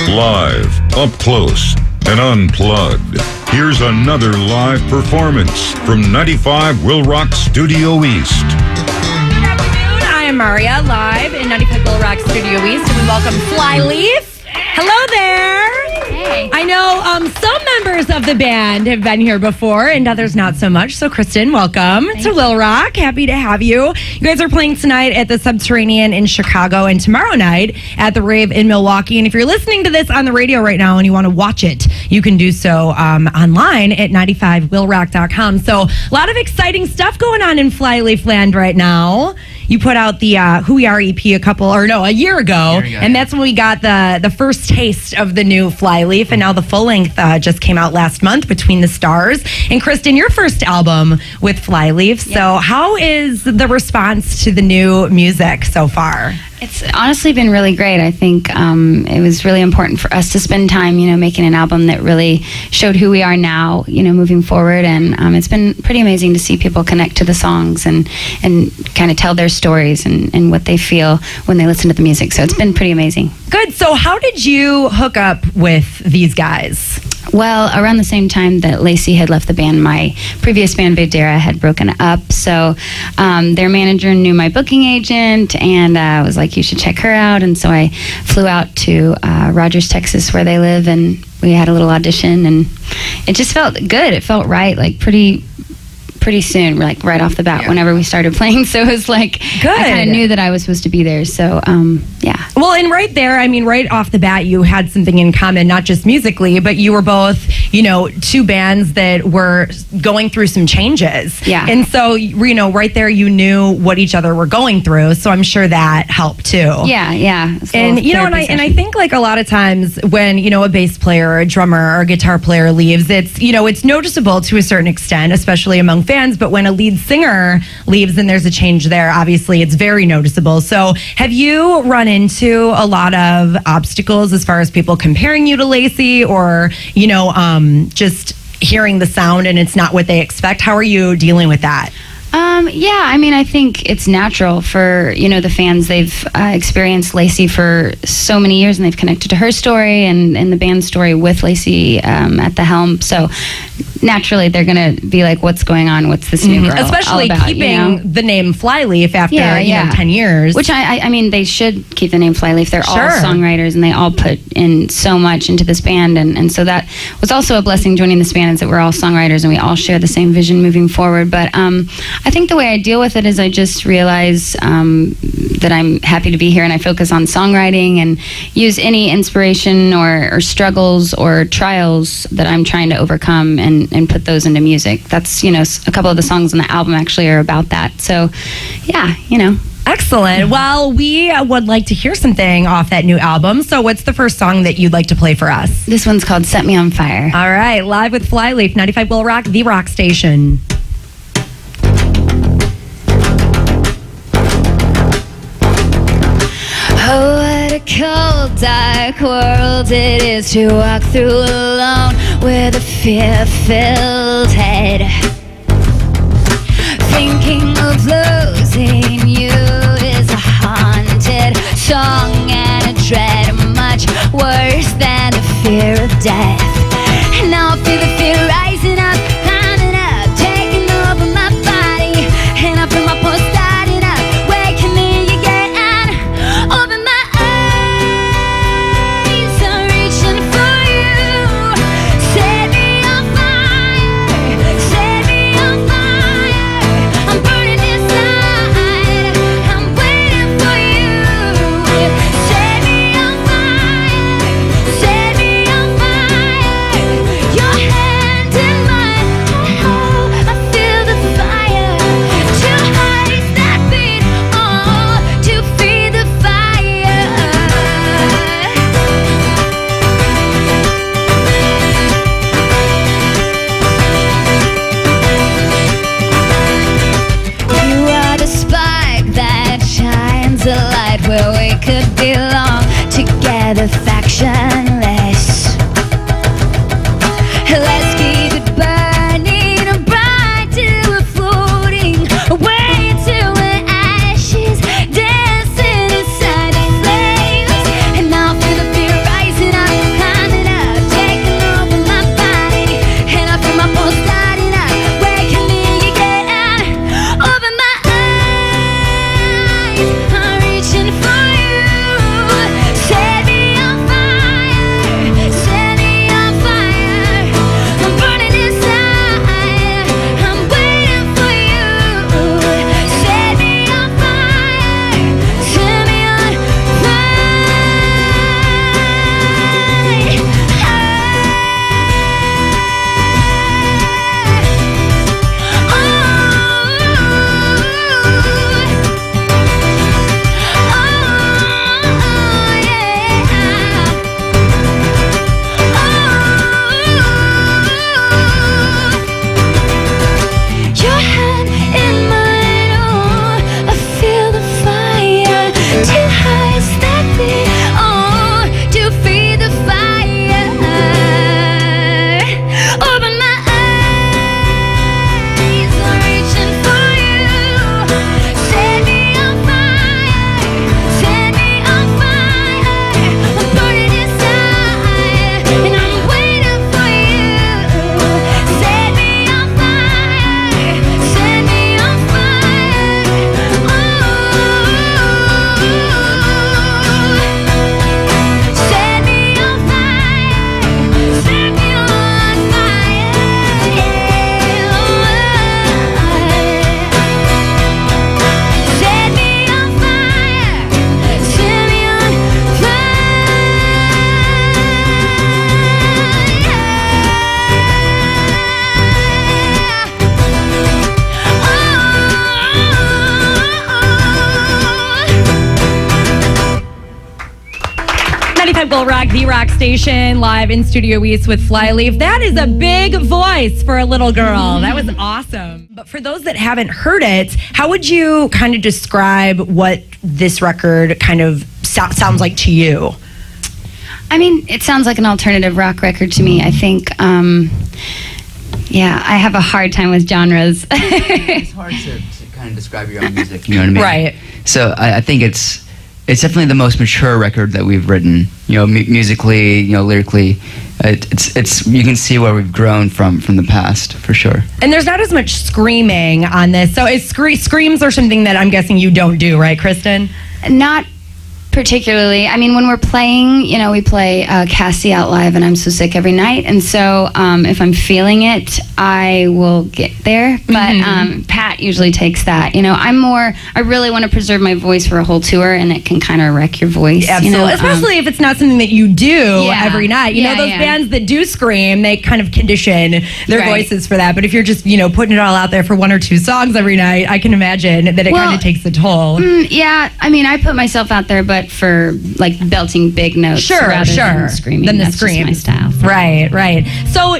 Live, up close, and unplugged. Here's another live performance from 95 WIIL Rock Studio East. Good afternoon. I am Marionette, live in 95 WIIL Rock Studio East, and we welcome Flyleaf. Hello there. Hey. I know some members of the band have been here before and others not so much. So, Kristen, welcome to WIIL Rock. Happy to have you. You guys are playing tonight at the Subterranean in Chicago and tomorrow night at the Rave in Milwaukee. And if you're listening to this on the radio right now and you want to watch it, you can do so online at 95willrock.com. So, a lot of exciting stuff going on in Flyleaf land right now. You put out the Who We Are EP a year ago, and that's when we got the first taste of the new Flyleaf, and now the full length just came out last month, Between the Stars. And Kristen, your first album with Flyleaf. So how is the response to the new music so far? It's honestly been really great. I think it was really important for us to spend time, making an album that really showed who we are now, moving forward. And it's been pretty amazing to see people connect to the songs and kind of tell their stories and what they feel when they listen to the music. So it's been pretty amazing. Good. So how did you hook up with these guys? Well, around the same time that Lacey had left the band, my previous band, Videra, had broken up. So their manager knew my booking agent and was like, you should check her out. And so I flew out to Rogers, Texas, where they live, and we had a little audition, and it just felt good. It felt right, like pretty soon, like right off the bat, whenever we started playing. So it was like, good. I kind of knew that I was supposed to be there. So, yeah. Well, and right there, right off the bat, you had something in common, not just musically, but you were both, two bands that were going through some changes. Yeah. And so, right there, you knew what each other were going through. So I'm sure that helped too. Yeah. And, and I think like a lot of times when, a bass player or a drummer or a guitar player leaves, it's noticeable to a certain extent, especially among fans. But when a lead singer leaves and there's a change there, obviously it's very noticeable. So have you run into a lot of obstacles as far as people comparing you to Lacey or, just hearing the sound and it's not what they expect? How are you dealing with that? I think it's natural for, the fans. They've experienced Lacey for so many years, and they've connected to her story and the band's story with Lacey at the helm. So naturally, they're going to be like, what's going on? What's this new girl Especially all about, keeping the name Flyleaf after 10 years. Which, I mean, they should keep the name Flyleaf. They're all songwriters, and they all put in so much into this band. And so that was also a blessing joining this band, is that we're all songwriters, and we all share the same vision moving forward. But I think the way I deal with it is I just realize that I'm happy to be here, and I focus on songwriting and use any inspiration or struggles or trials that I'm trying to overcome and put those into music. That's, a couple of the songs on the album actually are about that. So, yeah. Excellent. Well, we would like to hear something off that new album. So what's the first song that you'd like to play for us? This one's called Set Me on Fire. All right. Live with Flyleaf, 95 WIIL Rock, the rock station. Oh, what a cold, dark world it is to walk through alone with a fear-filled head. Thinking of losing you is a haunted song and a dread much worse than the fear of death. And now I feel the fear rising up, climbing up, taking over my body, and I feel my pulse starting up, waking me again. Open my eyes, I'm reaching for you. Set me on fire, set me on fire. I'm burning inside, I'm waiting for you. Set me on fire, set me on fire. Your hand 95 Will Rock, the rock station, live in Studio East with Flyleaf. That is a big voice for a little girl. That was awesome. But for those that haven't heard it, how would you kind of describe what this record kind of sounds like to you? I mean, it sounds like an alternative rock record to me. I think, yeah, I have a hard time with genres. It's hard to kind of describe your own music, you know what I mean? Right. So I think it's definitely the most mature record that we've written, you know, musically, you know, lyrically. It's you can see where we've grown from the past, for sure. And there's not as much screaming on this. So screams are something that I'm guessing you don't do, right, Kristen? Not particularly. I mean, when we're playing, you know, we play Cassie Out Live and I'm So Sick every night. And so if I'm feeling it, I will get there. But Pat usually takes that. You know, I really want to preserve my voice for a whole tour, and it can kind of wreck your voice. Absolutely. You know? Especially if it's not something that you do every night. You know, those bands that do scream, they kind of condition their voices for that. But if you're just, you know, putting it all out there for one or two songs every night, I can imagine that it kind of takes a toll. Yeah. I mean, I put myself out there, but for like belting big notes rather than screaming. That's just my style. Right. So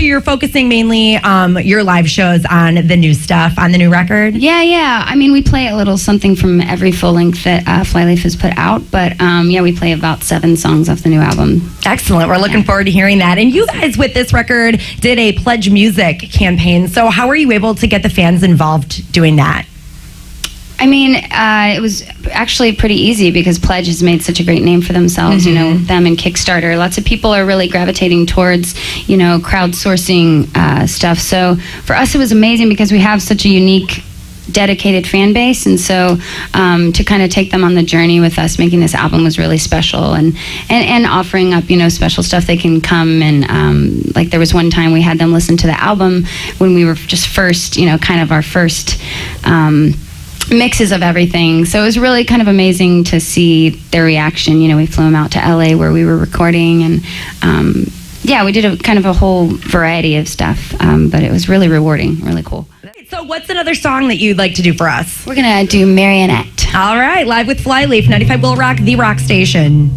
you're focusing mainly your live shows on the new stuff, on the new record? Yeah. I mean, we play a little something from every full length that Flyleaf has put out, but we play about 7 songs off the new album. Excellent. We're looking forward to hearing that. And you guys with this record did a Pledge Music campaign. So how were you able to get the fans involved doing that? I mean, it was actually pretty easy because Pledge has made such a great name for themselves, you know, them and Kickstarter. Lots of people are really gravitating towards, you know, crowdsourcing stuff. So for us, it was amazing because we have such a unique, dedicated fan base. And so to kind of take them on the journey with us making this album was really special, and offering up, you know, special stuff. They can come and like there was one time we had them listen to the album when we were just first, you know, kind of our first mixes of everything. So it was really kind of amazing to see their reaction. You know, we flew them out to LA where we were recording, and we did a kind of a whole variety of stuff, but it was really rewarding, really cool. So what's another song that you'd like to do for us? We're gonna do Marionette. All right, live with Flyleaf, 95 Will Rock, the rock station.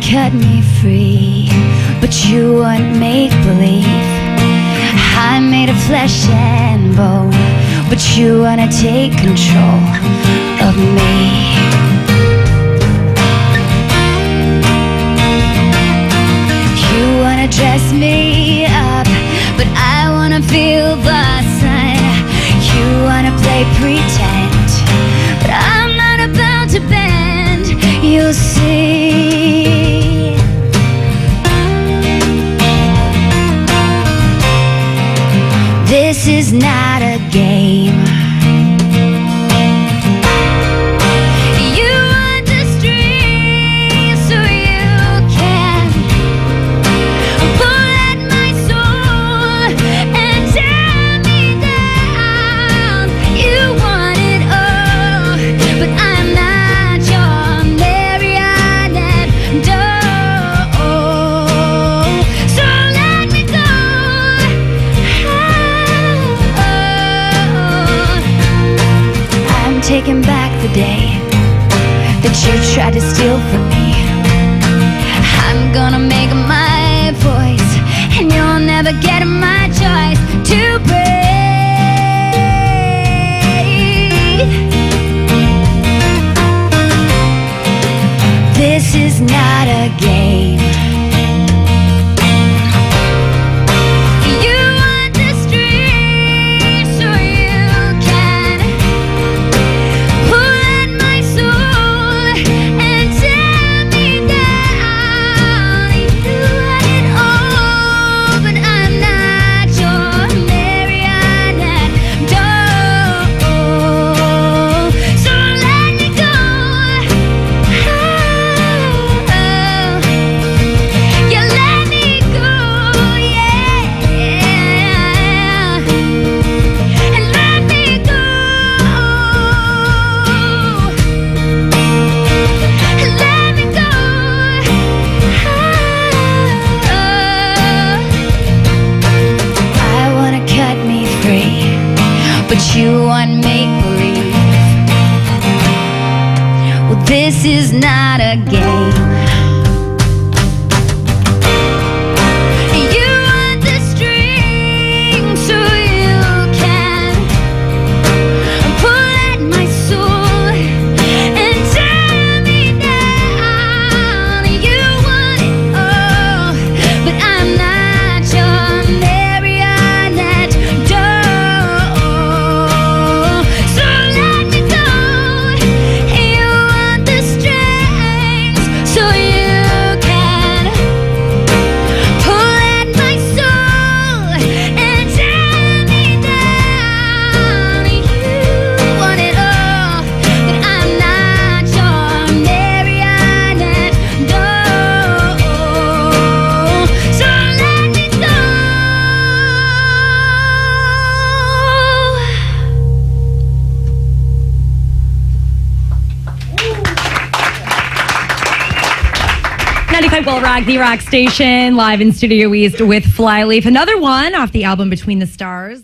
Cut me free, but you want make-believe. I'm made of flesh and bone, but you wanna take control of me. You wanna dress me up, but I wanna feel the sun. You wanna play pretend, but I'm not about to bend. You'll see. This is not a game. You want the strings so you can pull at my soul and tear me down. You want it all, but I'm not your Marionette doll. So let me go. Taking back the day that you tried to steal from me. I'm gonna make my voice, and you'll never get my choice to breathe. This is not a game. This is not a game. You want the string so you can pull at my soul and tear me down. You want it all, but I'm not your marionette doll. So let me go. You want the strings so you can pull at my soul and tear me down. You want it all, but I'm not your marionette doll. So let me go. 95 Will Rock, the rock station, live in Studio East with Flyleaf. Another one off the album Between the Stars.